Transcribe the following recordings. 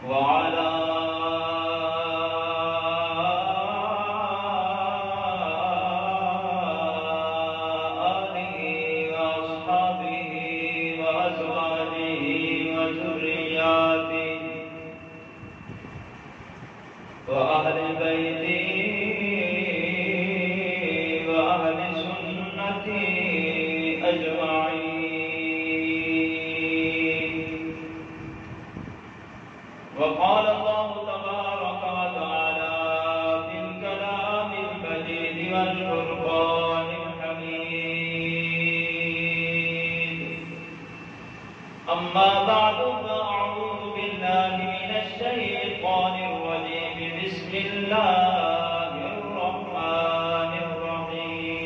وعلى آله وأصحابه وأزواجه وذرياته وأهل بيته وأهل سنته أجمعين. وقال الله تبارك وتعالى في الكلام المجيد والفرقان الحميد: أما بعد فأعوذ بالله من الشيطان الرجيم. بسم الله الرحمن الرحيم.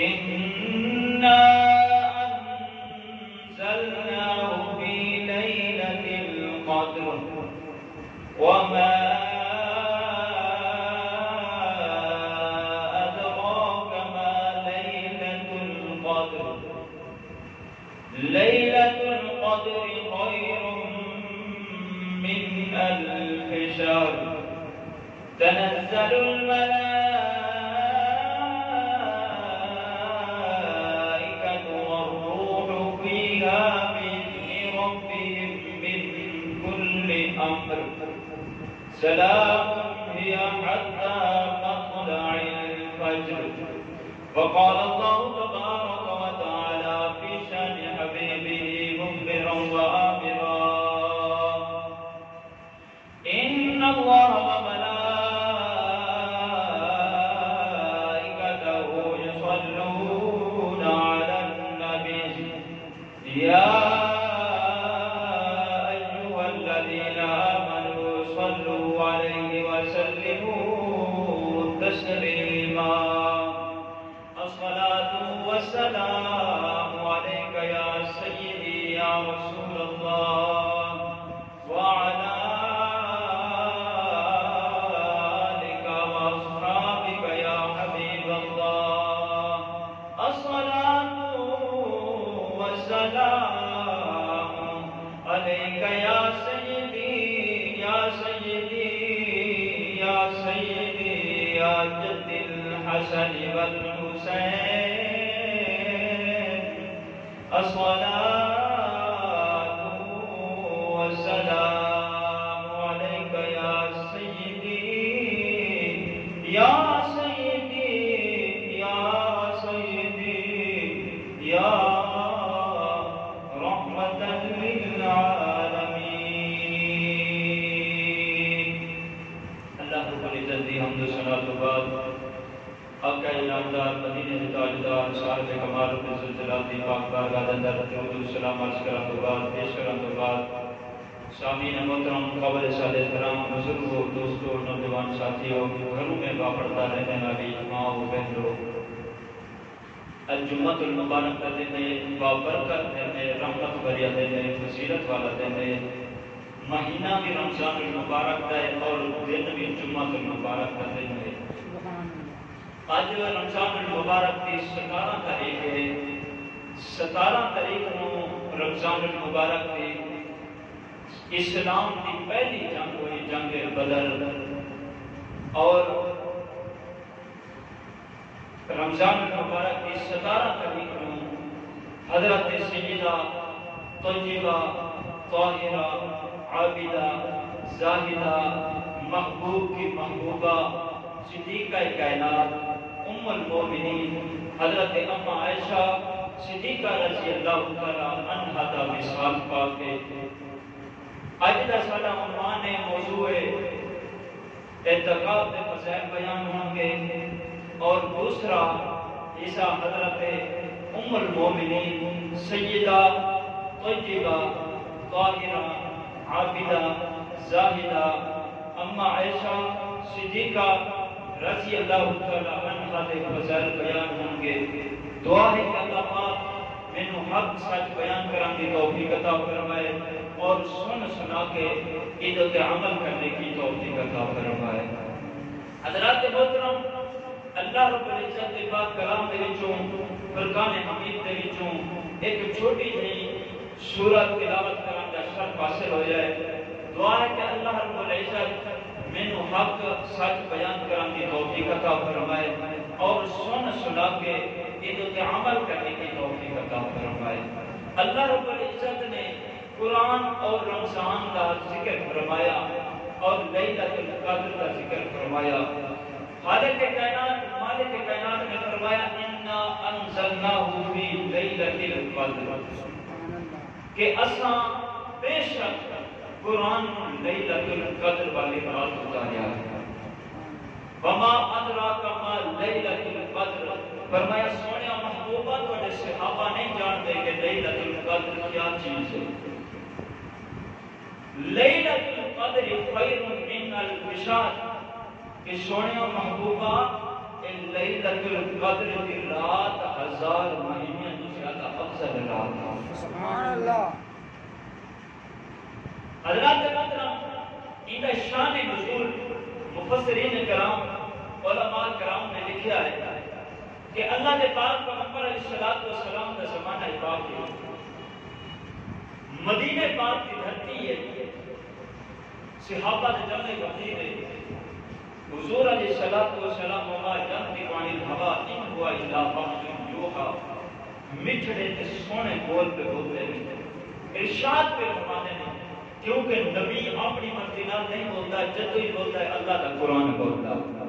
إنا أنزلناه في ليلة القدر وما أدراك ما ليلة القدر. ليلة القدر خير من ألف شهر. تنزل الملائكة والروح فيها بإذن ربهم من كل أمر. سلام هي حتى مطلع الفجر. وقال الله تبارك وتعالى في شأن حبيبه مخبرا وآمرا: إن الله وملائكته يصلون على النبي يا أيها الذين آمنوا صلوا عليه وسلموا تسليما. الصلاة والسلام عليك يا سيدي يا رسول الله وعلى آلك وأصحابك يا حبيب الله. الصلاة والسلام عليك يا سيدي يا سيدي يا سيدي يا جد الحسن والحسين. الصلاة والسلام عليك يا سيدي يا سيدي يا سيدي يا رحمة للعالمين. اللہ رب العزت دی حمد و ثنا تو بعد آقا انعامدار مدینے کے تاجدار صاحب کمال و عزت جلال دی پاک بارگاہ اندر درود و سلام عرض کرنے کے بعد پیش کرنے کے بعد سامعین محترم، قابل سعادت احترام بزرگوں، دوستوں، نوجوان ساتھیوں، گھروں میں پڑھتا رہنے والی ماں و بہنوں، الجمعۃ المبارک کا دن ہے، بابرکت دن ہے، رحمت بھریا دن ہے، فضیلت والا دن ہے، مہینہ بھی رمضان المبارک کا ہے اور دن بھی جمعۃ المبارک کا دن ہے۔ آج رمضان المبارک کی 17 تاریخ ہے۔ 17 تاریخ کو رمضان المبارک کی اسلام کی پہلی جنگ ہوئی، جنگ بدر، اور رمضان المبارک کی 17 تاریخ کو حضرت سیدہ طیبہ طاہرہ عابدہ زاہدہ محبوب کی محبوبہ صدیقہ کائنات ام المومنین حضرت اما عائشہ صدیقہ رضی اللہ تعالیٰ عنہا دا وصال پاک ہے۔ آج دا سارا عنوان موضوع اعتقاد کے فضائل بیان ہوں گے، اور دوسرا حصہ حضرت ام المومنین سیدہ طیبہ طاہرہ عابدہ زاہدہ اما عائشہ صدیقہ رضی اللہ تعالیٰ عنہا دے فضائل بیان ہوں گے۔ دعا ہے کہ اللہ پاک مینوں حق سچ بیان کرنے کی توفیق عطا فرمائے اور سنا کے عدت عمل کرنے کی توفیق عطا فرمائے۔ حضرات محترم، اللہ رب العزت کے پاک کلام دے وچوں فرقان حمید دے وچوں ایک چھوٹی جہی سورت تلاوت کرنے کا شرف حاصل ہو جائے. دعا ہے کہ اللہ رب العزت مینوں حق سچ بیان کرنے کی توفیق عطا فرمائے اور سنا کے یہ عمل کرنے کی توفیق عطا فرمائے. اللہ رب العزت نے قرآن اور رمضان کا ذکر فرمایا اور لیلۃ القدر کا ذکر فرمایا. خالق کائنات مالک کائنات نے فرمایا انا انزلناہ فی لیلۃ القدر کہ اساں بے شک قرآن لیلۃ القدر والی رات اتاریا ہے. وما ادراک ما لیلۃ القدر فرمایا سونیا محبوبہ تھوڑے صحابہ نہیں جانتے کہ لیلۃ القدر کیا چیز ہے. لیلۃ القدر خیر من الف شہر کہ سونیا محبوبہ لیلۃ القدر کی رات 1000 مہینے سے زیادہ افضل رات ہے. سبحان اللہ. حضرات محترم ان شان نزول مفسرین کرام علماء کرام نے لکھا ہے کہ اللہ کے پاک پیغمبر علیہ الصلوۃ والسلام کا زمانہ پاک ہے. مدینہ پاک کی دھرتی ہے. صحابہ نے جمع وزیر ہے. حضور علیہ الصلوۃ والسلام وما جنتی پانی ہوا ان ہوا الا بخش یوحا میٹھڑے تے سونے بول پہ بولتے ہیں. ارشاد پہ فرماتے ہیں کیونکہ نبی اپنی مرضی نال نہیں بولتا جدو ہی بولتا ہے اللہ کا قرآن بولتا ہے.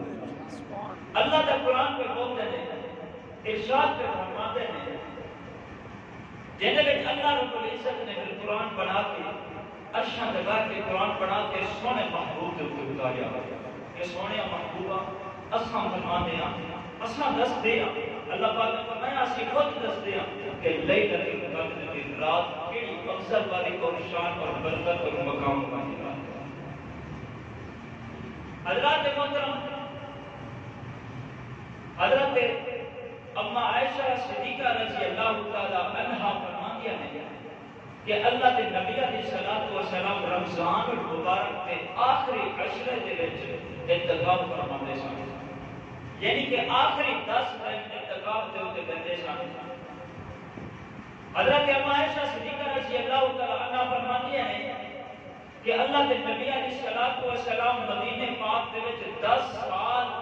اللہ کا قرآن پہ بولتے ہیں. ارشاد پہ فرماتے ہیں جنہیں وچ اللہ رب العزت نے پھر قرآن بنا کے عرشاں لگا کے قرآن بنا کے سونے محبوب کے اوپر اتاریا کہ سونے محبوبہ اساں فرماتے ہیں اساں دس دے اللہ پاک نے فرمایا اسی خود دس دے کہ لیلۃ القدر کی رات کیڑی افضل والی اور شان اور برکت اور مقام والی رات ہے. حضرات محترم حضرت اما عائشہ صدیقہ رضی اللہ تعالی عنہا فرماتی ہیں کہ اللہ کے نبی علیہ الصلوۃ والسلام رمضان المبارک کے آخری عشرے دے وچ اعتکاف فرماتے سن. یعنی کہ آخری 10 دن اعتکاف دے اوتے بندے سن. حضرت اما عائشہ صدیقہ رضی اللہ تعالی عنہا فرماتی ہیں کہ اللہ کے نبی علیہ الصلوۃ والسلام مدینے پاک دے وچ 10 سال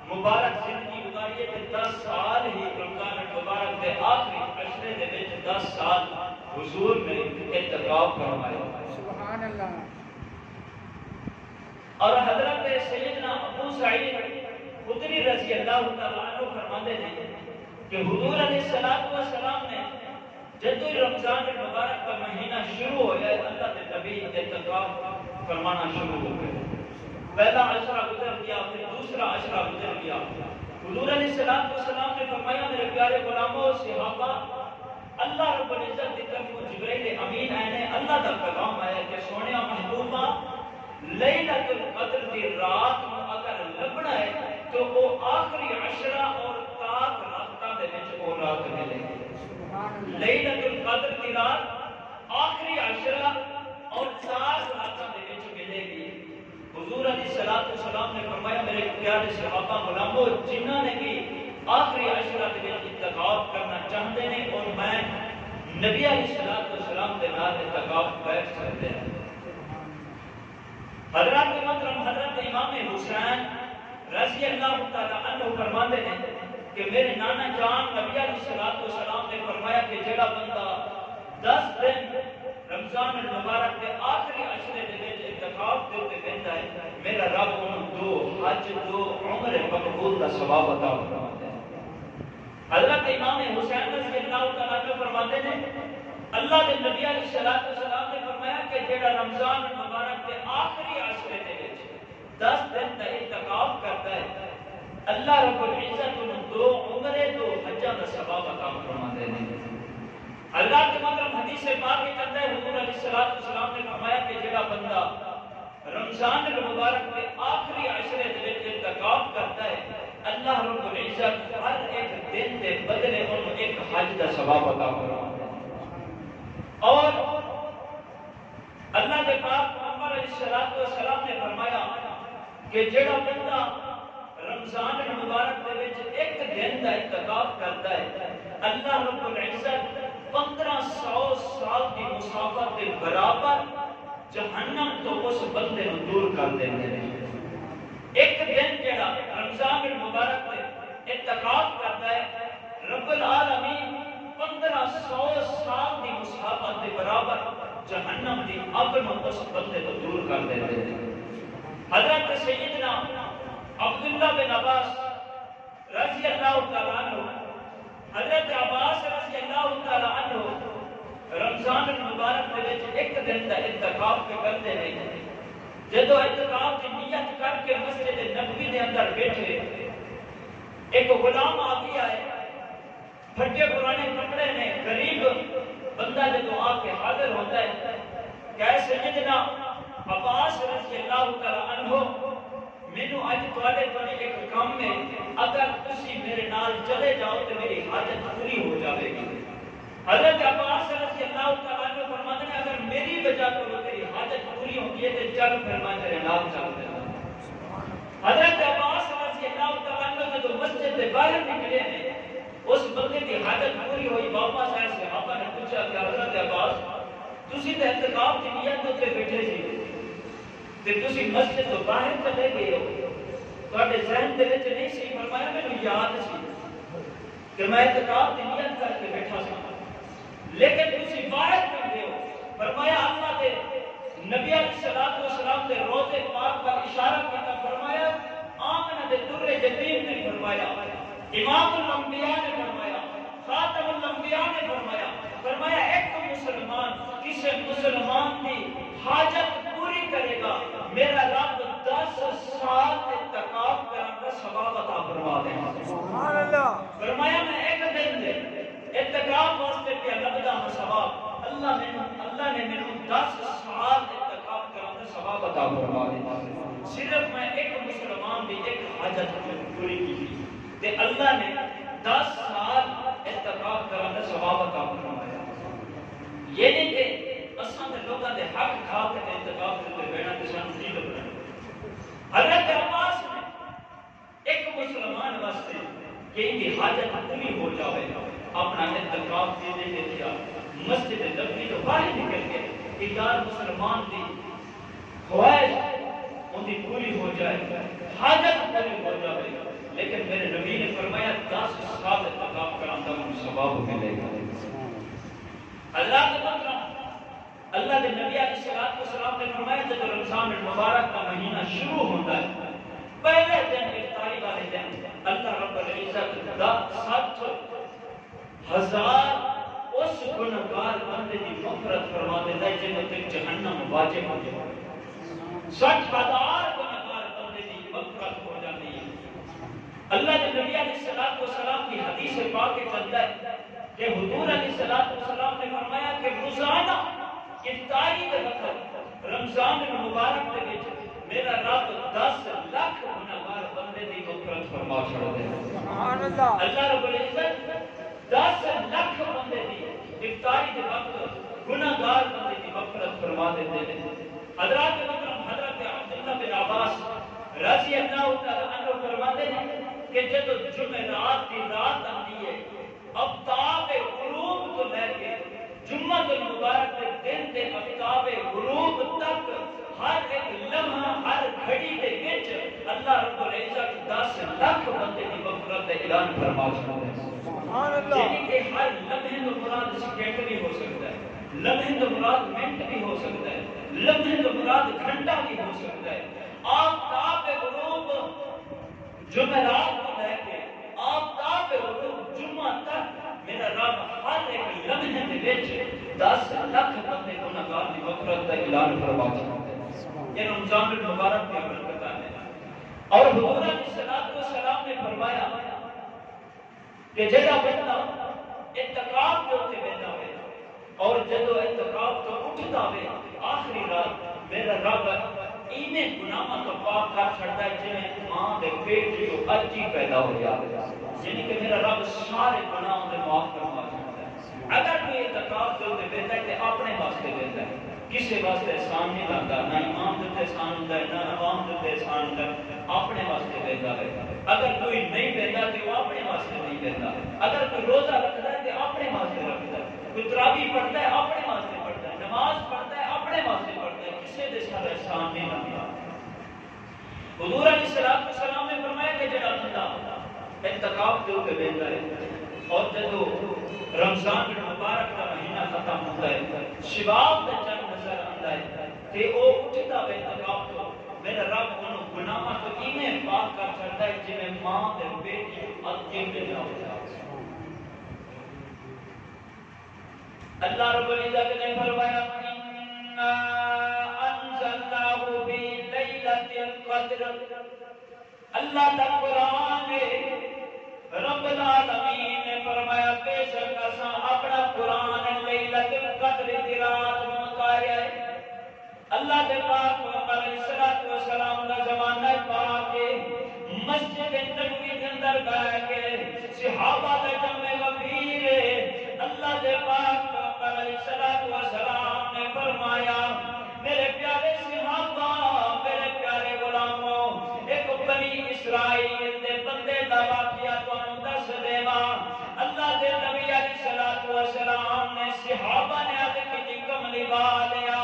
مبارک زندگی گزاری ہے. 10 سال ہی رمضان المبارک کے آخری عشرے دے وچ 10 سال حضور نے اعتکاف فرمایا. سبحان اللہ. اور حضرت سیدنا ابو سعید خدری رضی اللہ تعالیٰ عنہ فرماتے ہیں کہ حضور علیہ السلام نے جب رمضان المبارک کا مہینہ شروع ہو جائے اللہ کے نبی اعتکاف فرمانا شروع ہو گئے. پہلا عشرہ گزر گیا پھر دوسرا عشرہ گزر گیا. حضور علیہ السلام نے فرمایا میرے پیارے غلاموں صحابہ اللہ رب العزت کی طرف جبرائیل امین آئے نے اللہ کا پیغام آیا کہ سونیا محبوبہ لیلۃ القدر کی رات میں اگر لبنا ہے تو وہ آخری عشرہ اور تاک راتاں دے وچ وہ رات ملے گی. لیلۃ القدر کی رات آخری عشرہ اور تاک راتاں دے وچ ملے گی. حضور علیہ السلام نے فرمایا میرے پیارے صحابہ غلاموں جنہاں نے بھی آخری عشرہ کے وچ اعتکاف کرنا چاہتے ہیں اور میں نبی علیہ السلام کے نال اعتکاف بیٹھ سکتے ہیں. حضرات محترم حضرت امام حسین رضی اللہ تعالی عنہ فرماتے ہیں کہ میرے نانا جان نبی علیہ السلام نے فرمایا کہ جڑا بندہ 10 دن رمضان المبارک کے آخری عشرے دے وچ اعتکاف دے تے بہندا ہے میرا رب انہوں 2 حج 2 عمر مقبول کا ثواب عطا فرماتا ہے. حضرت امام حسین رضی اللہ تعالی عنہ فرماتے ہیں اللہ کے نبی علیہ السلام نے فرمایا کہ جڑا رمضان المبارک کے آخری عشرے دے وچ 10 دن کا اعتکاف کرتا ہے اللہ رب العزت انہوں 2 عمرے 2 حجاں کا ثواب عطا فرماتے ہیں. اللہ کے مطلب حدیث پاک میں کہتا ہے حضور علیہ السلام نے فرمایا کہ جڑا بندہ رمضان المبارک کے آخری عشرے دے وچ اعتکاف کرتا ہے اللہ رب العزت ہر ایک دن دے بدلے انہوں ایک حج کا ثواب عطا فرماتے ہیں. اور اللہ کے پاک پیغمبر علیہ السلام نے فرمایا کہ جڑا بندہ رمضان المبارک دے وچ ایک دن دا اعتکاف کرتا ہے اللہ رب العزت 1500 سال کی تو اس بندے نو دور کر دیندے نے ایک دن جڑا رمضان المبارک میں اعتکاف کرتا ہے رب العالمین 1500 سال دی مسافت کے برابر جہنم دی اگ نو اس بندے تو دور کر دیندے نے حضرت سیدنا عبداللہ بن عباس رضی اللہ تعالیٰ عنہ حضرت عباس رضی اللہ تعالیٰ عنہ رمضان المبارک میں ایک دن دا اعتکاف کے کرتے ہیں جدو اعتکاف کی نیت کر کے مسجد نبوی کے اندر بیٹھے ایک غلام آ گیا ہے پھٹے پرانے کپڑے میں غریب بندہ جدو آ کے حاضر ہوتا ہے کہ سیدنا عباس رضی اللہ تعالیٰ عنہ مینو اج تواڈے کول ایک کام ہے اگر تسی میرے نال چلے جاؤ تو میری حاجت پوری ہو جاوے گی حضرت عباس رضی اللہ تعالیٰ عنہ فرماتے ہیں اگر میری وجہ تو تیری حاجت پوری ہوگی ہے تو چل پھر میں تیرے نال چلتے ہیں حضرت عباس رضی اللہ تعالیٰ عنہ جب مسجد سے باہر نکلے ہیں اس بندے کی حاجت پوری ہوئی واپس آئے صحابہ نے پوچھا کہ حضرت عباس تسی تے اعتکاف کی نیت تے بیٹھے سی تے تسی مسجد تو باہر چلے گئے ہو تواڈے ذہن دے وچ نہیں سی فرمایا مینوں یاد سی کہ میں اعتکاف کی نیت کر کے بیٹھا سی لیکن تسی باہر کردے ہو فرمایا اللہ دے نبی علیہ السلام دے روضے پاک پر اشارہ کیا فرمایا آمنہ دے در یتیم نے فرمایا امام الانبیاء نے فرمایا خاتم الانبیاء نے فرمایا ایک مسلمان کسی مسلمان کی حاجت پوری کرے گا میرا رب 10 سال اعتکاف کرنے کا ثواب عطا فرما دے گا سبحان اللہ فرمایا میں ایک دن دے اعتکاف واسطے پہ لبدا ہوں ثواب اللہ نے میرے 10 سال اعتکاف کرنے کا ثواب عطا فرما دے صرف میں ایک مسلمان دی ایک حاجت پوری کی تے اللہ نے 10 سال اعتکاف کرنے کا ثواب عطا فرمایا یہ نہیں کہ اساں دے لوگاں دے حق کھا کے اعتکاف تے بیٹھنا تے سانوں نہیں لبنا حضرت عباس نے ایک مسلمان واسطے کہ ان کی حاجت پوری ہو جاوے اپنا اعتکاف دے کے کیا مسجد نبوی تو باہر نکل کے کہ یار مسلمان دی خواہش ان کی پوری ہو جائے حاجت پوری ہو جائے لیکن میرے نبی نے فرمایا 10 سال اعتکاف کرنے کا مجھے ثواب ملے گا اللہ کے مطلب اللہ کے نبی علیہ السلام نے فرمایا جب رمضان المبارک کا مہینہ شروع ہوتا ہے پہلے دن افطاری والے دن اللہ رب العزت 70,000 اس گنہگار بندے کی مغفرت فرما دیتا ہے جنہیں تک جہنم واجب ہو جائے 60,000 گنہگار بندے کی مغفرت ہو جاتی ہے اللہ کے نبی علیہ السلام کی حدیث پاک کے چلتا ہے کہ حضور علیہ السلام نے فرمایا کہ روزانہ افطاری کے وقت رمضان المبارک کے وچ میرا رب 10 لاکھ گنہگار بندے کی مغفرت فرما چھڑے سبحان اللہ اللہ رب العزت 10 لاکھ بندے کی افطاری کے وقت گنہگار بندے کی مغفرت فرما دیتے ہیں حضرت عبداللہ بن عباس رضی اللہ تعالی عنہ فرماتے ہیں کہ جب جمعرات کی رات آتی ہے آفتاب غروب کو لے کے جمعہ المبارک کے دن سے آفتاب غروب تک ہر ایک لمحہ ہر گھڑی کے وچ اللہ رب العزت 10 لاکھ بندے کی مغفرت کا اعلان فرما چھوڑتا ہے سبحان اللہ یعنی کہ ہر لمحے تو مراد سیکنڈ بھی ہو سکتا ہے لمحے تو مراد منٹ بھی ہو سکتا ہے لمحے تو مراد گھنٹہ بھی ہو سکتا ہے آفتاب غروب جمعرات کو لے کے آفتاب غروب جمعہ تک میرا رب ہر ایک لمحے دے وچ 10 لاکھ بندے گنہگار دی مغفرت کا اعلان فرما چھوڑتا ہے یہ رمضان المبارک کی برکت ہے اور حضور علیہ السلام نے فرمایا کہ جڑا بندہ اعتکاف کے اوتے بیٹھا ہوئے اور جدو اعتکاف تو اٹھتا ہوئے آخری رات میرا رب انہیں گناہاں تو پاک کر چھڑتا ہے جنہیں ماں دے پیٹ جو اجی پیدا ہو جاتے یعنی کہ میرا رب سارے گناہوں سے معاف فرما چھڑتا ہے اگر کوئی اعتکاف کے اوتے بیٹھا ہے کہ اپنے واسطے بیٹھا ہے کسی واسطے احسان نہیں لگتا نہ امام دے احسان ہوتا ہے نہ عوام دے احسان ہوتا ہے اپنے واسطے بیٹھا ہے اگر کوئی نہیں بیٹھا تو وہ اپنے واسطے نہیں بیٹھا اگر کوئی روزہ رکھتا ہے تو اپنے واسطے رکھتا ہے کوئی تراویح پڑھتا ہے اپنے واسطے پڑھتا ہے نماز پڑھتا ہے اپنے واسطے پڑھتا ہے کسی دے سر احسان نہیں لگتا۔ حضور علیہ السلام نے فرمایا کہ جڑا بندہ اعتکاف دے کے بیٹھا ہے اور جدو رمضان مبارک کا مہینہ ختم ہوتا ہے، شباب دا چند نظر آتا ہے تے او اٹھتا ہے اعتکاف تو میرا رب انہوں گناہاں تو انہیں پاک کر چڑھتا ہے جنہیں ماں دے بیٹی عظیم دے جاؤ۔ اللہ رب العزت نے فرمایا اِنَّا أَنزَلْنَاهُ فِي لَيْلَةِ الْقَدْرِ، اللہ دا قرآن ہے۔ رب العالمین نے فرمایا بے شک اساں اپنا قرآن لیلۃ القدر دی رات میں اتاریا ہے۔ اللہ دے پاک پیغمبر علیہ الصلوۃ والسلام دا زمانہ پاک ہے، مسجد نبوی کے اندر بیٹھ کے صحابہ دا جمع غفیر ہے۔ اللہ دے پاک پیغمبر علیہ الصلوۃ والسلام نے فرمایا میرے پیارے صحابہ، میرے پیارے غلاموں، ایک بنی اسرائیل دے بندے دا واقعہ تانوں دس دیواں۔ اللہ دے نبی علیہ الصلوۃ والسلام نے صحابہ نے عرض کی کملی والیا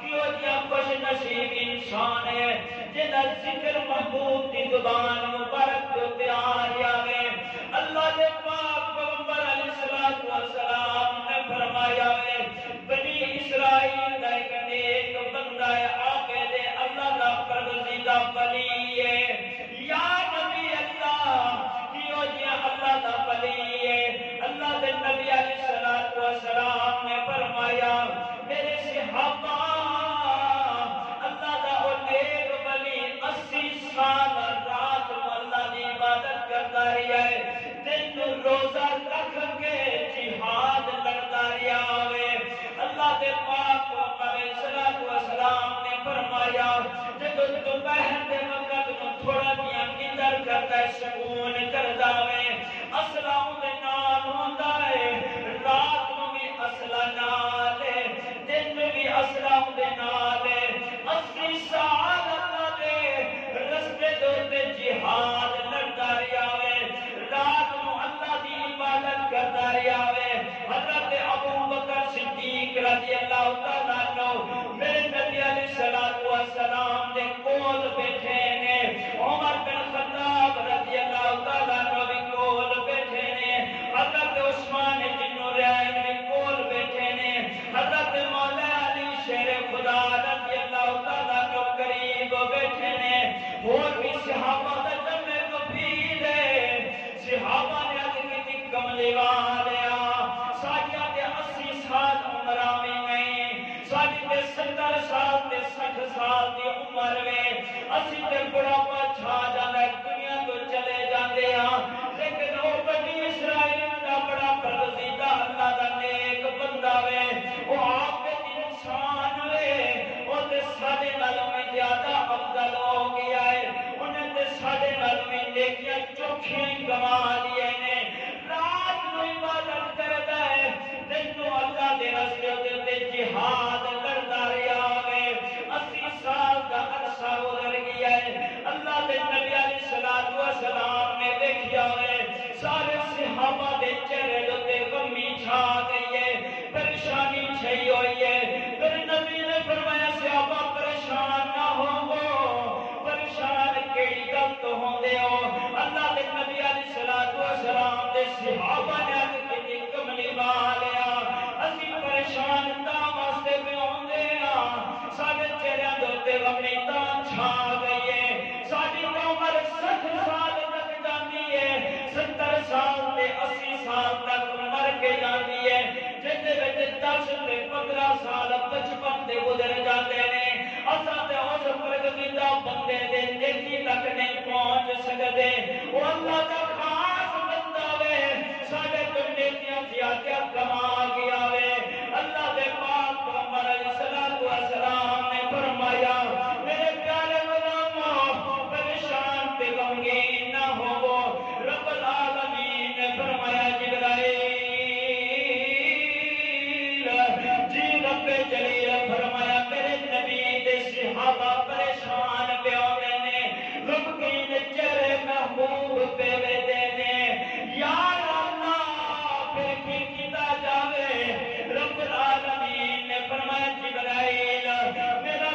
کیوں جیا خوش نصیب انسان ہے جنہاں ذکر محبوب دی زبان مبارک تے تیار آوے۔ اللہ دے پاک پیغمبر علیہ الصلوۃ والسلام نے فرمایا ہے بنی اسرائیل دا ایک نیک بندہ ہے، آقے دے اللہ دا پروردگار ولی ہے۔ یا نبی اللہ کیوں جی اللہ دا ولی ہے؟ اللہ دے نبی علیہ الصلوۃ والسلام نے فرمایا میرے صحابہ، اللہ دا او نیک ولی 80 سال رات کو اللہ دی عبادت کرتا رہا ہے، دن روزہ رکھ کے جہاد لڑتا رہا ہے۔ اللہ دے پاک علیہ الصلوۃ والسلام نے فرمایا جب دوپہر دے وقت کو تھوڑا دیا کدھر کرتا ہے سکون کرتا ہے، اسلام دے نال ہوندا ہے، رات کو بھی اسلام نال ہے، دن میں بھی اسلام دے نال ہے۔ 80 سال اللہ دے رستے دے جہاد لڑتا رہا ہے، رات کو اللہ دی عبادت کرتا رہا ہے۔ حضرت ابو بکر صدیق رضی اللہ تعالیٰ عنہ میرے نبی علیہ الصلوۃ والسلام دے کول بیٹھے نے، عمر بن خطاب رضی اللہ تعالیٰ عنہ بھی کول بیٹھے نے، حضرت عثمان جنو رائے بھی کول بیٹھے نے، حضرت مولا علی شیر خدا رضی اللہ تعالیٰ عنہ قریب بیٹھے نے، اور بھی صحابہ دا جمع غفیر ہے۔ صحابہ نے عرض کی کملی والیا ساڈیاں دے 80 سال عمر میں نہیں، ساڈی تے 70 سال تے 60 سال دی عمر میں اسی تے بڑھاپا چھا جاندا ہے، دنیا تو چلے جاندے ہاں، لیکن او بنی اسرائیل دا بڑا پروردگار اللہ دا نیک بندہ وے، او آپ انسان وے، او تے ساڈے نالوں میں زیادہ افضل ہو گیا ہے، انہیں تے ساڈے نالوں میں نیکیاں چوکھیاں کما لیے نے۔ رات کو عبادت کرتا ہے، دن کو اللہ دے راستے تے جہاد کرتا رہا ہے۔ 80 سال کا عرصہ گزر گیا ہے، اللہ دے نبی علیہ الصلوۃ والسلام نے دیکھا ہے سارے صحابہ دے چہرے تے غمی چھا گئی ہے، پریشانی چھئی ہوئی ہے۔ پھر نبی نے فرمایا صحابہ پریشان نہ ہو، پریشان کیڑی گل تو ہوندے ہو؟ اللہ دے نبی علیہ الصلوۃ والسلام دے صحابہ نے عرض کی کملی والیا اسی پریشان تاں واسطے پہ ہوندے ہاں، ساڈے چہریاں دے تے غمی تاں چھا گئی ہے، ساڈی عمر 60 سال تک جاندی ہے، 70 سال تے 80 سال تک مر کے جاندی ہے، جن دے وچ 10 تے 15 سال بچپن دے گزر جاندے نے۔ اساں تے اس پروردگار بندے دے نیکی تک نہیں پہنچ سکدے، او اللہ دا خاص بندہ وے، ساڈے تو نیکیاں زیادہ کما گیا وے۔ اللہ دے پاک پیغمبر علیہ الصلوۃ والسلام نے فرمایا میرے پیارے غلاموں پریشان تے غمگین نہ ہوو، رب العالمین نے فرمایا جبرائیل جی رب جلیل فرمایا میرے نبی دے صحابہ پریشان پہ ہوندے نے، غمگین چہرے محبوب پہ ویندے نے، یا اللہ پھر کی کیتا جاوے؟ رب العالمین نے فرمایا جبرائیل میرا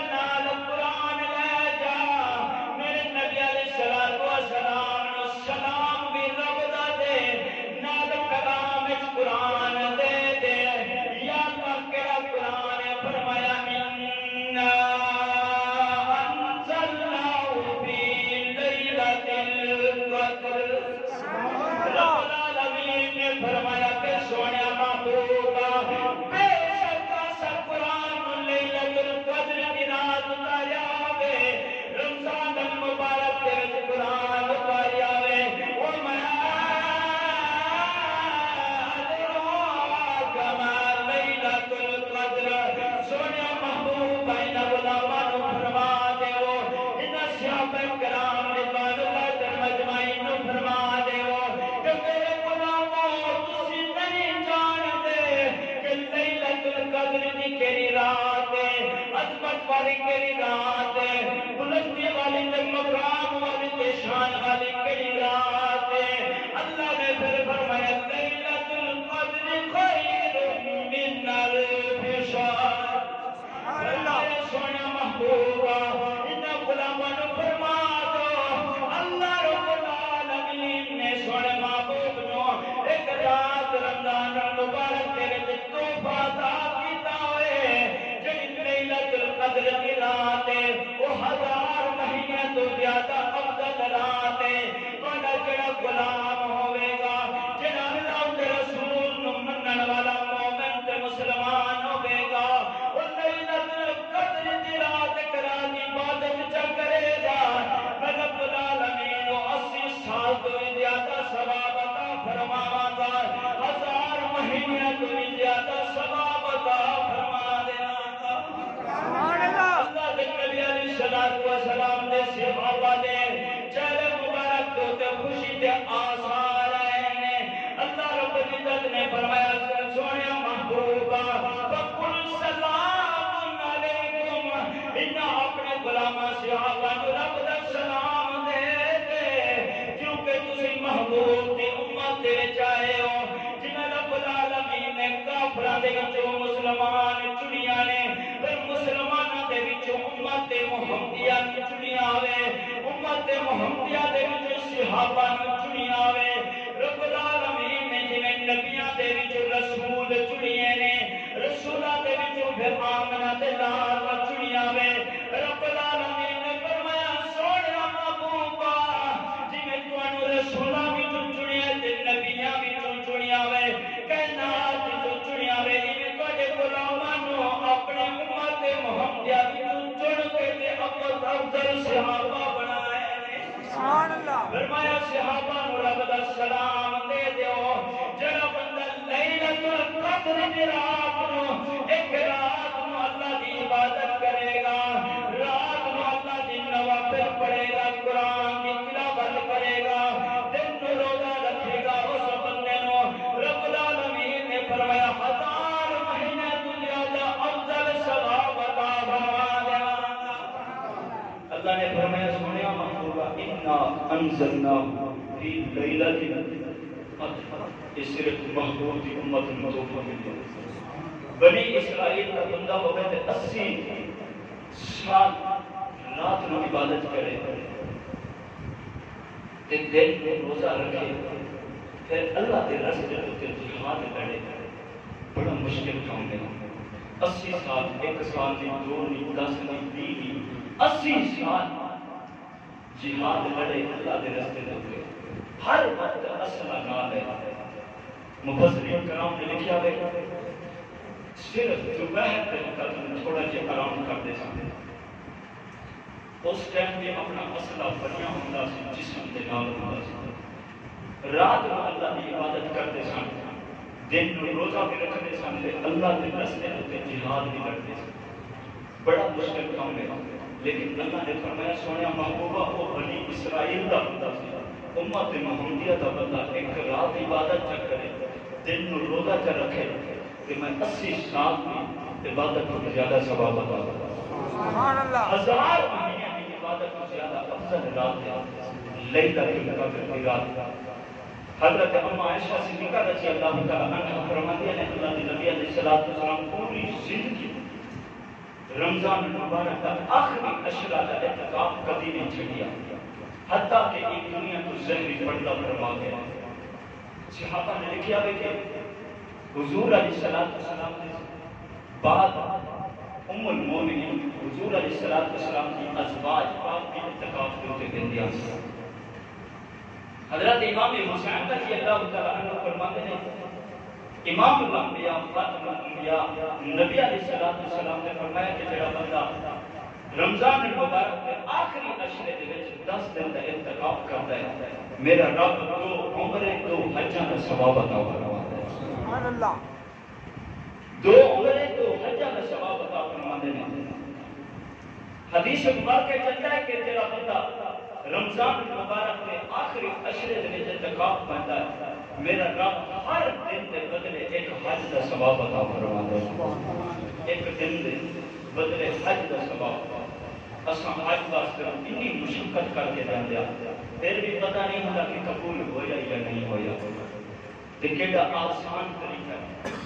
قدر دی کیری رات ہے، عظمت والی کیری رات ہے، بلندی والی تے مقام والی تے شان والی کیری رات ہے۔ اللہ نے پھر فرمایا لیلۃ القدر خیر من الف شہر۔ فرمایا سونا محبوبہ انہاں غلاماں نوں فرما دو اللہ رب العالمین نے سونے محبوب نوں ایک رات رمضان المبارک دے وچ تحفہ عطا کیتا ہوئے جڑی لیلۃ القدر دی رات ہے وہ 1000 مہینے تو زیادہ افضل رات ہے۔ تہاڈا جڑا غلام ہوے گا جڑا اللہ دے رسول نوں منن والا مومن تے مسلمان ہوے گا وہ لیلۃ القدر دی رات کرا دی عبادت چا کرے گا رب العالمین کو 80 سال تو زیادہ ثواب عطا فرماواں گا، 1000 مہینے تو زیادہ ثواب عطا فرما دیواں گا۔ سبحان اللہ۔ اللہ دے نبی علیہ الصلوۃ والسلام دے صحابہ دے چہرے مبارک تو تے خوشی دے آثار آئے نے۔ اللہ رب العزت نے فرمایا سونے محبوبہ فقل سلام علیکم، انہاں اپنے غلاماں صحابہ نوں رب دا سلام دے دے کیونکہ تسی محبوب دی امت دے وچ آئے ہو جنہاں رب العالمین نے کافراں دے وچوں مسلمان چنیاں نے پھر مسلماناں دے وچوں امت محمدیہ نوں چنیا ہوئے، امت محمدیہ دے وچوں صحابہ نوں چنیا ہوئے۔ رب العالمین نے جویں نبیاں دے وچوں رسول چنیے نے، رسولاں دے وچوں پھر آمنہ تے لال چنیا ہوئے۔ رب العالمین نے فرمایا سونیا محبوبہ جویں تانوں رسولاں وچوں چنیا تے نبیاں وچوں چنیا ہوئے، کائنات وچوں چنیا ہوئے، ایویں تواڈے غلاماں نوں اپنی امت محمدیہ وچوں چن کے تے افضل صحابہ بنائے نے۔ سبحان اللہ۔ فرمایا صحابہ نوں رب دا سلام دے دیو جڑا بندہ لیلۃ القدر دی رات نوں ایک رات نوں اللہ دی عبادت کرے گا، رات نوں اللہ دی نوافل پڑھے گا، قرآن کی تلاوت کرے گا، دن نوں روزہ رکھے گا، اس بندے نوں رب العالمین نے فرمایا 1000 مہینے تو زیادہ افضل ثواب عطا فرما دیواں گا۔ اللہ نے فرمایا سنیا محبوبہ انا انزلناہ فی لیلۃ القدر، یہ صرف محبوب کی امت المطوفہ میں بنی اسرائیل کا بندہ ہوگا تے 80 سال رات نو عبادت کرے تے دن کو روزہ رکھے پھر اللہ کے راستے تے جہاد لڑے، بڑا مشکل کام ہے۔ 80 سال، 1 سال نہیں، 2 نہیں، 10 نہیں، 20 نہیں، 80 سال جہاد لڑے اللہ کے راستے تے ہر وقت اسلحہ نال ہے۔ مفسرین کرام نے لکھا ہے صرف دوپہر کے وقت تھوڑا جہا آرام کرتے سن، اس ٹائم میں اپنا اسلحہ بنیا ہوتا سی، جسم کے نال ہوتا سی، رات کو اللہ کی عبادت کرتے سن، دن کو روزہ بھی رکھتے سن، اللہ کے راستے تے جہاد بھی کرتے سن۔ بڑا مشکل کام ہے، لیکن اللہ نے فرمایا سونے محبوبہ وہ بنی اسرائیل کا بندہ سی، امت محمدیہ کا بندہ ایک رات عبادت چ کرے، دن نو روزہ چ رکھے کہ میں 80 سال کی عبادت کو زیادہ ثواب عطا کروں۔ سبحان اللہ۔ 1000 مہینے کی عبادت کو زیادہ افضل رات ہے لیلۃ القدر کی رات۔ حضرت ام عائشہ صدیقہ رضی اللہ تعالی عنہا فرماتی ہیں اللہ کے نبی علیہ الصلوۃ والسلام پوری زندگی رمضان المبارک کا آخری عشرہ کا اعتکاف کبھی نہیں چھڑیا، حتیٰ کہ ایک دنیا کو زہری پردہ فرما گیا۔ صحابہ نے لکھا ہے کہ حضور علیہ السلام نے بعد ام المومنین حضور علیہ السلام کی ازواج پاک کی اعتکاف کرتے گندیا سے حضرت امام حسین رضی اللہ تعالیٰ عنہ فرماتے ہیں امام الانبیاء خاتم الانبیاء نبی علیہ السلام نے فرمایا کہ جڑا بندہ رمضان المبارک کے آخری عشرے دے وچ 10 دن کا اعتکاف کرتا ہے میرا رب 2 عمرے 2 حجاں کا ثواب عطا فرماتا ہے۔ سبحان اللہ۔ 2 عمرے 2 حجاں کا ثواب عطا فرماتے ہیں۔ حدیث مبارک چلتا ہے کہ جڑا بندہ رمضان المبارک کے آخری عشرے دے وچ اعتکاف کرتا ہے میرا رب ہر دن دے بدلے ایک حج کا ثواب عطا فرماتا ہے۔ ایک دن دے بدلے حج دا ثواب اساں حج واسطے اتنی مشقت کر کے جاندے پھر بھی پتہ نہیں ہوتا کہ قبول ہویا یا نہیں ہویا تے کیڑا آسان طریقہ ہے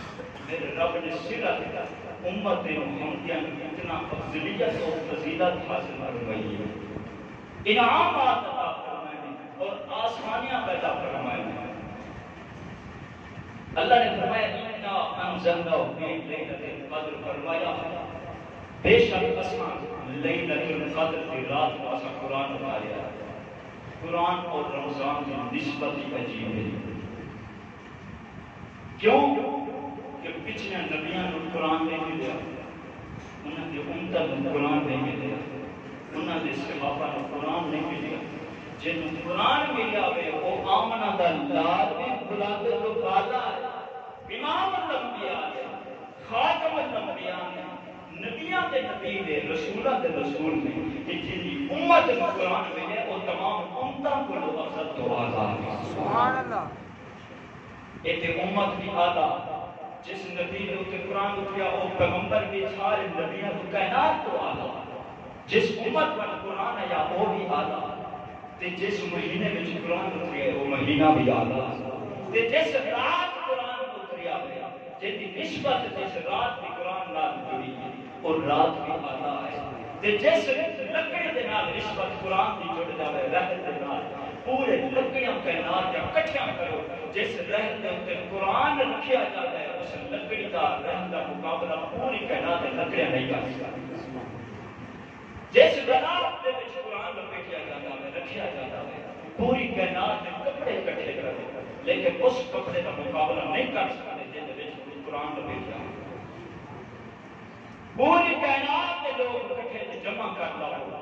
میرے رب نے سرا دیا امت محمدیہ نے اتنا افضلیت اور فضیلت حاصل فرمائی ہے انعامات عطا فرمائے اور آسانیاں پیدا فرمائے اللہ نے فرمایا انا انزلناہ فی لیلۃ القدر فرمایا بے شک اساں لیلۃ القدر کی رات کو اساں قرآن اتاریا قرآن اور رمضان کی نسبت ہی عجیب ہے کیوں کہ پچھلے نبیوں نے قرآن نہیں ملیا انہوں نے امتوں نے قرآن نہیں ملیا انہوں نے صحابہ نے قرآن نہیں ملیا جن قرآن ملیا ہوئے وہ آمنہ دا لال بھی بلاد تو بالا ہے امام الانبیاء ہے خاتم الانبیاء ہے نبیاں دے نبی دے رسولہ دے رسول نے کہ جن امت کو قرآن ملے وہ تمام امتوں کو لو افضل تو آزاد ہے سبحان اللہ ایک امت بھی آدھا جس نبی نے اسے قرآن اتریا وہ پیغمبر بھی سارے نبیوں کو کائنات تو آدھا جس امت پر قرآن ہے یا وہ بھی آدھا تے جس مہینے میں قرآن اتریا وہ مہینہ بھی آدھا تے جس رات قرآن اتریا ہے جیدی نسبت جس رات بھی قرآن نال جڑی ہے اور رات بھی آدھا ہے تے جس لکڑی دے نال نسبت قرآن دی جڑ جاوے رحمت دے نال پورے لکڑیاں کائنات یا کٹھیاں کرو جس رحم دے اوتے قرآن رکھیا جاتا ہے اس لکڑی دا رحم دا مقابلہ پوری کائنات لکڑیاں نہیں کر سکتی جس رات دے وچ قرآن لپیٹیا جاتا ہے رکھیا جاتا ہے پوری کائنات میں کپڑے اکٹھے کرو لیکن اس کپڑے کا مقابلہ نہیں کر سکتے جس دے وچ قرآن لپیٹیا پوری کائنات کے لوگ اکٹھے جمع کرتا ہو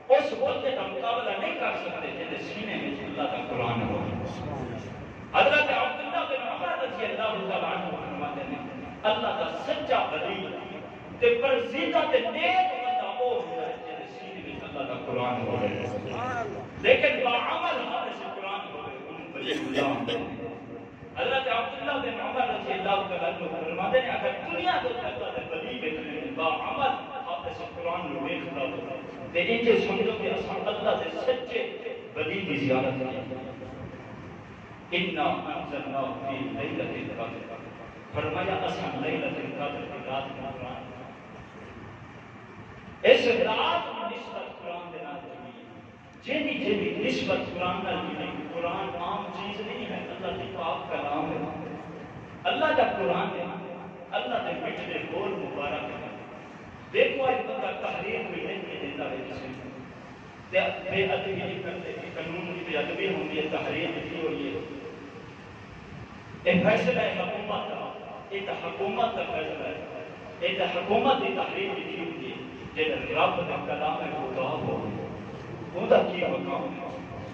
اس بندے کا مقابلہ نہیں کر سکتے جس سینے میں اللہ کا قرآن ہو حضرت عبداللہ بن عمر رضی اللہ تعالیٰ عنہ فرماتے ہیں اللہ کا سچا ولی تے پرزیدہ تے نیک بندہ وہ ہوتا ہے جس سینے میں اللہ کا قرآن ہو لیکن باعمل ہمارے سے قرآن ہو گئے ان ولی اللہ حضرت عبداللہ بن عمر رضی اللہ تعالیٰ عنہ فرماتے ہیں اگر دنیا تو اللہ کے ولی بیٹھنے باعمل آپ سے قرآن رو دیکھتا ہو تے انجھے سمجھو کہ اساں اللہ سے سچے ولی کی زیارت کی انا انزلنا فی لیلۃ القدر فرمایا اساں لیلۃ القدر کی رات میں قرآن اس رات میں نسبت قرآن دے نال جیدی جیدی نسبت قرآن نال جڑی قرآن عام چیز نہیں ہے اللہ کی پاک کلام ہے اللہ کا قرآن ہے اللہ کے مٹھے بول مبارک ہے دیکھو ایک بندہ تحریر بھی نہیں دیتا ہے کسی بے ادبی نہیں کرتے قانون کی بے ادبی ہوتی ہے تحریر لکھی ہوئی ہے ایک فیصلہ ہے حکومت کا ایک حکومت کا فیصلہ ہے ایک حکومت کی تحریر لکھی ہوئی ہے جب رب کا کلام ہے وہ دعا ہو خدا کی مقام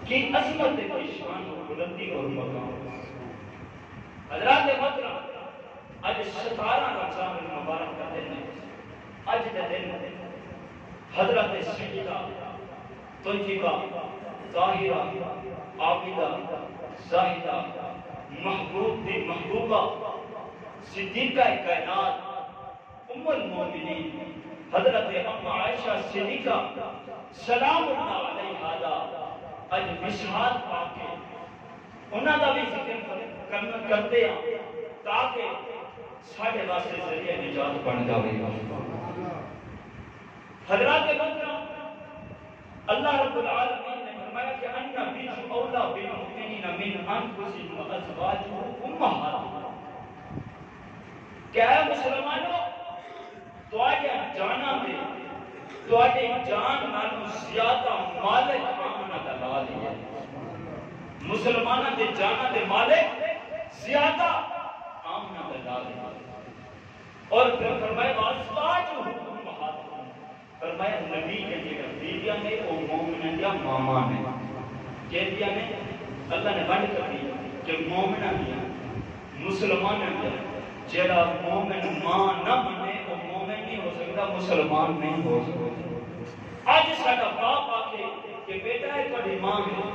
کی عظمت کی شان اور بلندی اور مقام حضرات محترم آج 17 رمضان المبارک کا دن ہے آج کے دن حضرت سیدہ طیبہ طاہرہ عابدہ زاہدہ محبوب بھی محبوبہ صدیقہ کائنات ام المومنین حضرت ام عائشہ صدیقہ سلام اللہ علیہا اج وشال پا کے انہاں دا بھی ذکر کرتے ہیں تاکہ ساڑھے واسطے ذریعہ نجات بن جاوے حضرات محترم اللہ رب العالمین نے فرمایا کہ النبی اولا بالمؤمنین من انفسہم وازواجہم امہاتہم کیا ہے مسلمانوں تواڈے جانا میں تواڈے جان نالوں زیادہ مالک آمنہ دا لال ہے مسلمانوں دے جانا دے مالک زیادہ آمنہ دا لال ہے اور پھر فرمایا وازواجہم امہاتہم فرمایا نبی کے لیے بیویاں نے وہ مومنہ یا ماما نے کہتیاں نے اللہ نے بند کر دی کہ مومنہ دیا مسلمان دیا جیڑا مومن ماں نہ بنے وہ مومن نہیں ہو سکتا مسلمان نہیں ہو سکتا آج ساڑھا باپ آکے کہ بیٹا ہے بڑی ماں ہے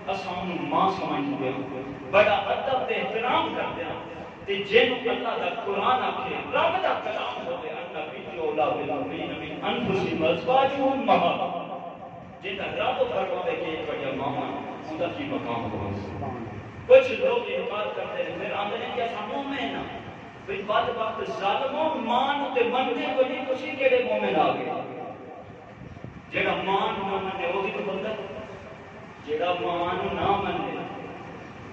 اسان ماں سمجھتے ہیں بڑا ادب دے احترام کرتے ہیں تے جن اللہ دا قرآن آکے رب دا کلام ہوئے النبی انفسہم ازواجہم جنہا رب فرماوے کہ ایک بڑیا ماما خدا کی مقام ہو. کچھ لوگ انکار کرتے ہیں پھر آندھنے کیا ساموں میں نا پھر بات بات ظالموں مان تے مندے کو نہیں کسی کیڑے مومن آگے جیڑا مان نہ منے وہ بھی تو بندہ جیڑا مان نہ منے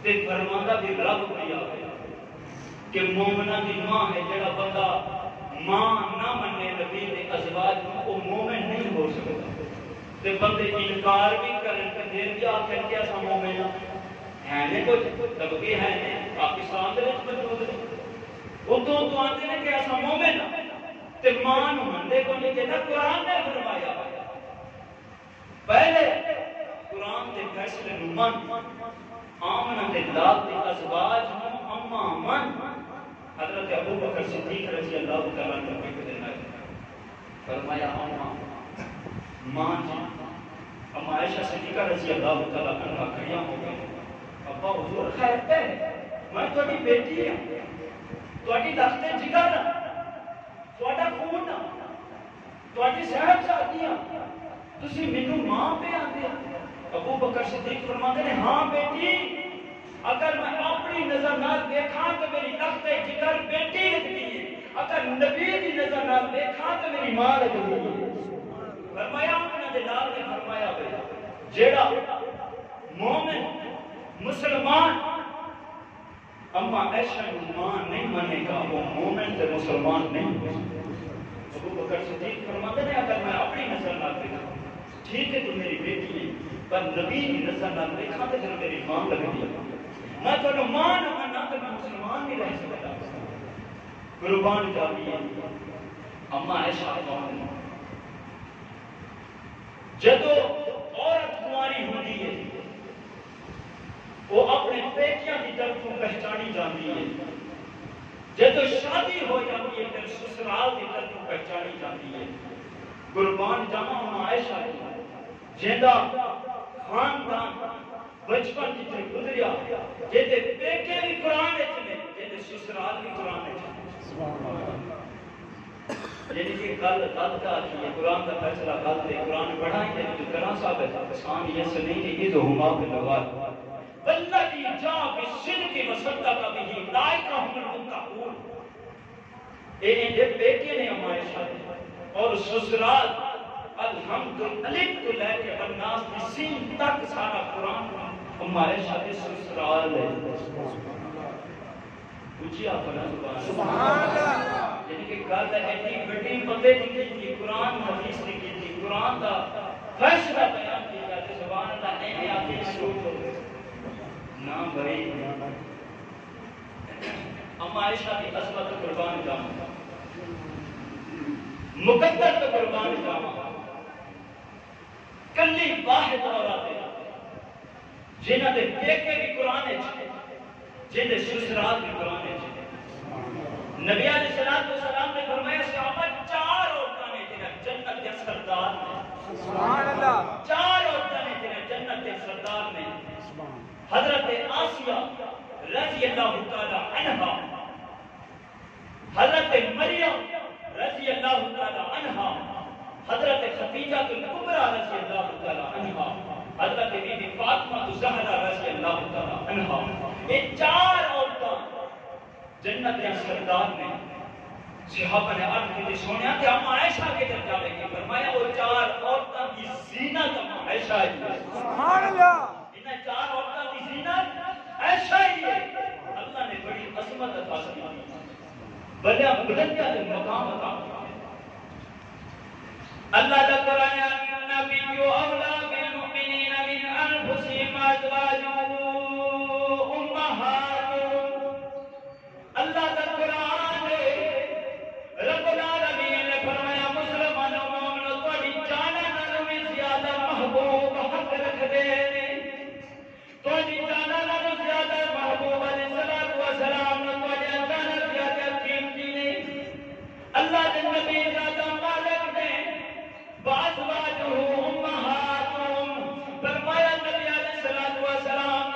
تے فرماندہ بھی رب بھی آگے کہ مومنہ دی ماں ہے جیڑا بندہ ماں نہ منے نبی دے ازواج کو مومن نہیں ہو سکتا تے بندے انکار بھی کرن تے دیر بھی آخر کیا سا مومن ہے نے کچھ طبقے ہیں نے پاکستان دے وچ موجود نے اردو تو آتے ہیں کہ ایسا مومن تے مان مندے کو نہیں کہتا قرآن نے فرمایا پہلے قرآن دے فیصلے من آمنہ دے لاب دے ازواج اما من حضرت ابو بکر صدیق رضی اللہ تعالیٰ عنہ کو دینا ہے فرمایا اما مان جی اما عائشہ صدیقہ رضی اللہ تعالیٰ عنہ کھڑیاں ہو گئے ابا حضور خیر پہ میں تھوڑی بیٹی ہوں تھوڑی دستے جگر تھوڑا خون تھوڑی صاحب شادیاں تسی مینوں ماں پہ آندے ابو بکر صدیق فرماتے ہیں ہاں بیٹی اگر میں اپنی نظر نال دیکھاں تو میری دستے جگر بیٹی لگتی ہے اگر نبی دی نظر نال دیکھاں تو میری ماں لگتی ہے. فرمایا اپنا دلال نے فرمایا جیڑا مومن مسلمان اما عائشہ ماں نہیں مانے گا وہ مومن تے مسلمان نہیں ہو سکتا. ابو بکر صدیق فرماتے ہیں اگر میں اپنی نظر نہ دیکھا ٹھیک ہے تو میری بیٹی ہے پر نبی کی نظر نہ دیکھا تو پھر میری ماں لگتی ہے میں تو ماں نہ ماننا تو میں مسلمان نہیں رہ سکتا. قربان جاتی ہے اما عائشہ کون جدو عورت کماری ہوتی ہے وہ اپنے بیٹیاں کی طرف پہچانی جاتی ہے جدو شادی ہو جاتی ہے پھر سسرال کی طرف پہچانی جاتی ہے. قربان جاواں اما عائشہ جیندا خاندان بچپن کی طرف گزریا جیتے بیٹے بھی قرآن وچ نے جیتے سسرال بھی قرآن وچ نے سبحان اللہ. یعنی کہ گل غلط آتی ہے قرآن کا فیصلہ غلط ہے قرآن پڑھائیں گے جو کرا ثابت آسان یہ سے نہیں کہ یہ ہما بالغات والذی جاء بالصدق وصدق به اولئک هم المتقون. یہ بیٹے نے اما عائشہ اور سسرال الحمد الف تو لے کے الناس کی سین تک سارا قرآن اما عائشہ کے سسرال ہے. اونچی آپنا سبحان اللہ. یعنی کہ گل ایسی بڑی بندے کی قرآن حدیث نے کی تھی قرآن کا فیصلہ بیان کیا جاتے سبحان اللہ نے آگے شروع ہو نہ بھائی اما عائشہ کی عظمت قربان جاواں مقدر قربان جاواں کلی واحد عورت جنہاں دے بیٹے بھی قرآن وچ جن دے سسرال بھی قرآن وچ نبی علیہ السلام نے فرمایا صحابہ 4 عورتاں نے جنہاں جنت کے سردار نے سبحان اللہ 4 عورتاں نے جنہاں جنت کے سردار نے حضرت آسیہ رضی اللہ تعالی عنہا حضرت مریم رضی اللہ تعالی عنہا حضرت خدیجہ الکبریٰ رضی اللہ تعالی عنہا حضرت بی بی فاطمہ الزہرا رضی اللہ تعالی عنہا یہ 4 عورتاں جنت کے سردار نے صحابہ نے عرض کی سونیا کہ اما عائشہ کے در جاوے گی فرمایا وہ 4 عورتاں کی زینت اما عائشہ ہے سبحان اللہ. انہیں 4 عورتاں کی زینت عائشہ ہی ہے. اللہ نے بڑی عظمت عطا کی بلیا بلندیاں دے مقام عطا اللہ دا قرآن النبی اولا بالمؤمنین من انفسہم ازواجہم امہاتہم. اللہ دا قرآن رب العالمین نے فرمایا مسلمانوں مومنوں تہاڈی جاناں نالوں بھی زیادہ محبوب حق رکھدے نے تہاڈی جاناں نالوں زیادہ محبوب علیہ الصلوۃ والسلام نے تہاڈی جاناں زیادہ قیمتی نے. اللہ دے نبی دا مالک نے بازواجہم امہاتہم فرمایا نبی علیہ الصلوۃ والسلام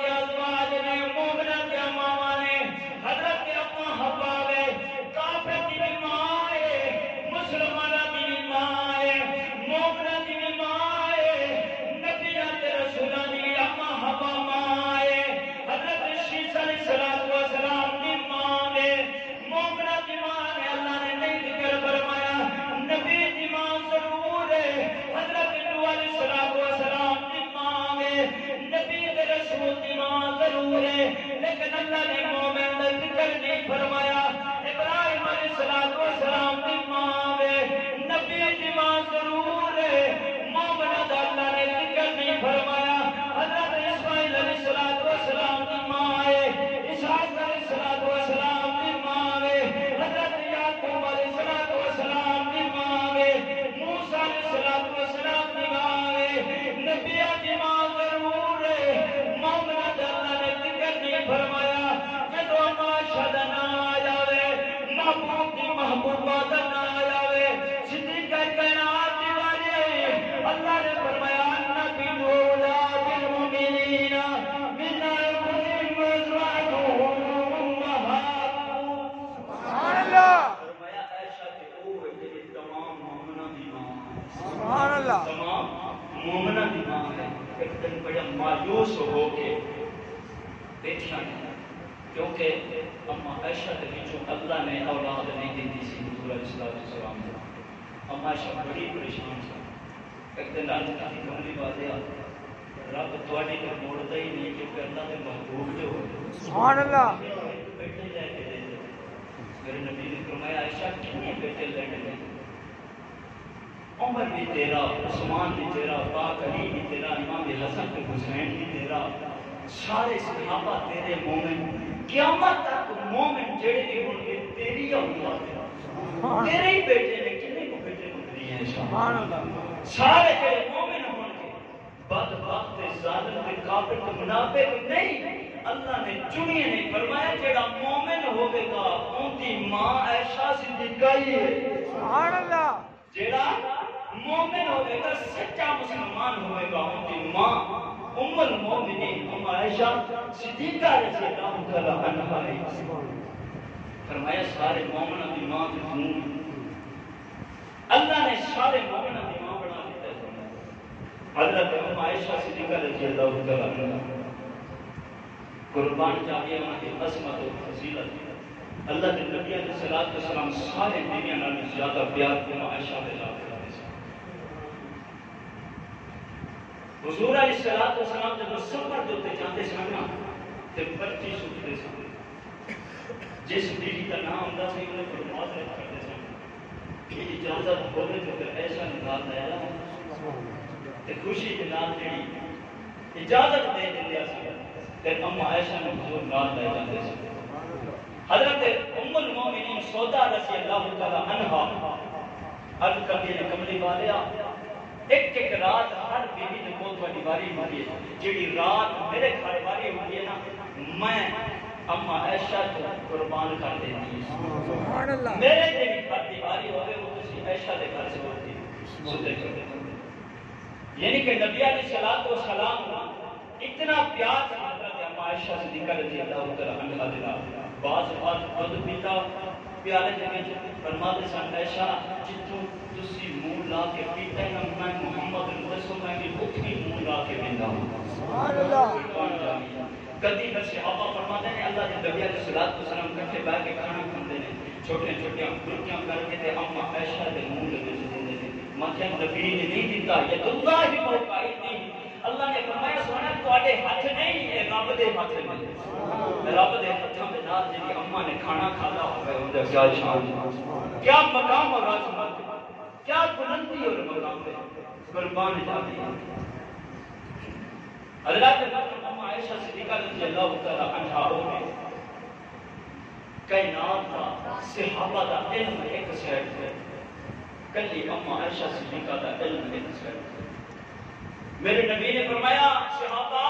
مومنہ دی ماں ہے ایک دن بڑا مایوس ہو کے بیٹھا ہے کیونکہ اما عائشہ کے بچوں اللہ نے اولاد نہیں دیتی سی حضور علیہ السلام کو اما عائشہ بڑی پریشان تھا ایک دن آج کی کملی باتیں رب تواڈی کو موڑتا ہی نہیں کیونکہ اللہ کے محبوب جو ہو سبحان اللہ بیٹے لے کے دے میرے نبی نے فرمایا عائشہ کتنے بیٹے لینے لے عمر بھی تیرا عثمان بھی تیرا پاک علی بھی تیرا امام حسن بن حسین بھی تیرا سارے صحابہ تیرے مومن قیامت تک مومن جڑے بھی ہوں گے تیری اولاد تیرے ہی بیٹے نے کتنے کو بیٹے مندری ہیں سبحان اللہ سارے تیرے مومن ہوں گے بدبخت ظالم کافر تو منافق نہیں اللہ نے چنیے نہیں فرمایا جڑا مومن ہوگے گا ان کی ماں عائشہ صدیقہ ہی ہے سبحان اللہ جڑا مومن ہوگے گا سچا مسلمان ہوئے گا ان کی ماں ام المومنین ام عائشہ صدیقہ رضی اللہ تعالی عنہا ہے فرمایا سارے مومنوں کی ماں کی خون اللہ نے سارے مومنوں کی ماں بنا دیتا ہے حضرت ام عائشہ صدیقہ رضی اللہ تعالی عنہا قربان جاویہ ان کی عظمت و فضیلت اللہ کے نبی علیہ السلام سارے دنیا نال زیادہ پیار ام عائشہ کے ساتھ حضور علیہ السلام جب سفر دوتے جاتے سامنا تے پرچی سکتے سامنے جس بیوی کا نام ہوتا سی انہیں فرماز رکھ کرتے سامنے کہ اجازت ہوگے تو پھر ایسا نکال دیا تے خوشی کے نام جڑی اجازت دے دیا سی تے اما عائشہ نے حضور نال لے جاتے سی حضرت ام المومنین سودا رضی اللہ تعالی عنہا عرض کرتی ہے کملی والیا ایک ایک رات ہر بیوی نے بہت بڑی باری ہوتی ہے جڑی رات میرے گھر باری ہوتی ہے نا میں اما عائشہ کو قربان کر دیتی سبحان اللہ میرے دے بھی گھر کی باری ہوگی وہ کسی عائشہ دے گھر سے ہوتی ہے سدے کر دیتی یعنی کہ نبی علیہ السلام اتنا پیار سے حضرت اما عائشہ صدیقہ رضی اللہ تعالی عنہا دلا بعض دودھ پیتا پیالے دے وچ فرماتے سن عائشہ جتوں تسی منہ لا کے پیتے نا میں محمد رسول میں بھی اٹھی منہ لا کے پیندا ہوں سبحان اللہ کدی بس صحابہ فرماتے ہیں اللہ کے نبی علیہ السلام کٹھے بیٹھ کے کھانا کھاندے نے چھوٹے چھوٹے برکیاں کر کے تے اما عائشہ دے منہ دے وچ دیندے نے ماں نبی نے نہیں دیتا یہ اللہ ہی موقع ہے اللہ نے فرمایا سونا تواڈے ہاتھ نہیں ہے رب دے ہاتھ میں رب دے ہاتھوں دے نال جی اما نے کھانا کھادا ہوئے اون دا کیا شان کیا مقام اور عظمت کیا بلندی اور مقام ہے قربان جاتی ہے حضرت اما عائشہ صدیقہ رضی اللہ تعالی عنہا نے کائنات کا صحابہ دا علم ایک سائڈ ہے کلی اما عائشہ صدیقہ دا علم ایک سائڈ ہے میرے نبی نے فرمایا صحابہ